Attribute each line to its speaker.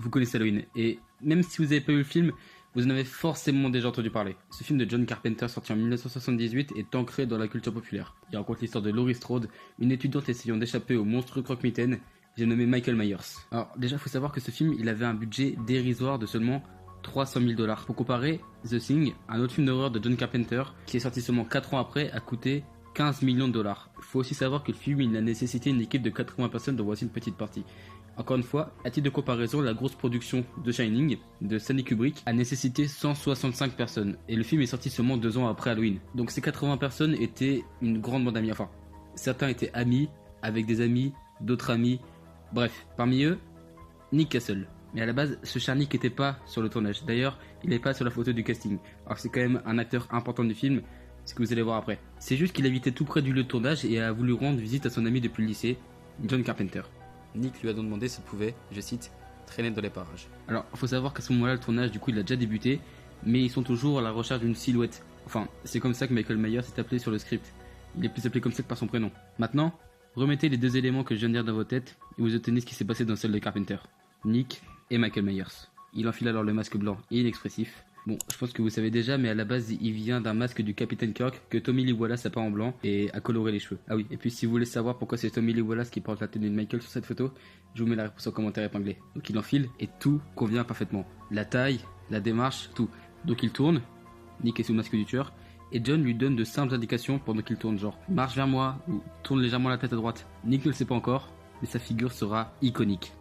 Speaker 1: vous connaissez Halloween. Et même si vous n'avez pas vu le film, vous en avez forcément déjà entendu parler. Ce film de John Carpenter sorti en 1978 est ancré dans la culture populaire. Il raconte l'histoire de Laurie Strode, une étudiante essayant d'échapper au monstrueux croque-mitaine, j'ai nommé Michael Myers. Alors déjà, il faut savoir que ce film, il avait un budget dérisoire de seulement 300 000 $. Pour comparer, The Thing, un autre film d'horreur de John Carpenter, qui est sorti seulement 4 ans après, a coûté 15 millions de $. Il faut aussi savoir que le film, il a nécessité une équipe de 80 personnes, dont voici une petite partie. Encore une fois, à titre de comparaison, la grosse production de Shining, de Stanley Kubrick, a nécessité 165 personnes. Et le film est sorti seulement 2 ans après Halloween. Donc ces 80 personnes étaient une grande bande d'amis. Enfin, certains étaient amis, avec des amis, d'autres amis. Bref, parmi eux, Nick Castle. Mais à la base, ce cher Nick n'était pas sur le tournage. D'ailleurs, il n'est pas sur la photo du casting. Alors c'est quand même un acteur important du film, ce que vous allez voir après. C'est juste qu'il habitait tout près du lieu de tournage et a voulu rendre visite à son ami depuis le lycée, John Carpenter. Nick lui a donc demandé s'il pouvait, je cite, traîner dans les parages. Alors, il faut savoir qu'à ce moment-là, le tournage, du coup, il a déjà débuté, mais ils sont toujours à la recherche d'une silhouette. Enfin, c'est comme ça que Michael Myers est appelé sur le script. Il est plus appelé comme ça que par son prénom. Maintenant, remettez les deux éléments que je viens de dire dans vos têtes et vous obtenez ce qui s'est passé dans celle de Carpenter. Nick et Michael Myers. Il enfile alors le masque blanc et inexpressif. Bon, je pense que vous savez déjà, mais à la base, il vient d'un masque du Capitaine Kirk que Tommy Lee Wallace a peint en blanc et a coloré les cheveux. Ah oui, et puis si vous voulez savoir pourquoi c'est Tommy Lee Wallace qui porte la tenue de Michael sur cette photo, je vous mets la réponse en commentaire épinglé. Donc il enfile et tout convient parfaitement. La taille, la démarche, tout. Donc il tourne, Nick est sous le masque du tueur, et John lui donne de simples indications pendant qu'il tourne, genre marche vers moi ou tourne légèrement la tête à droite. Nick ne le sait pas encore, mais sa figure sera iconique.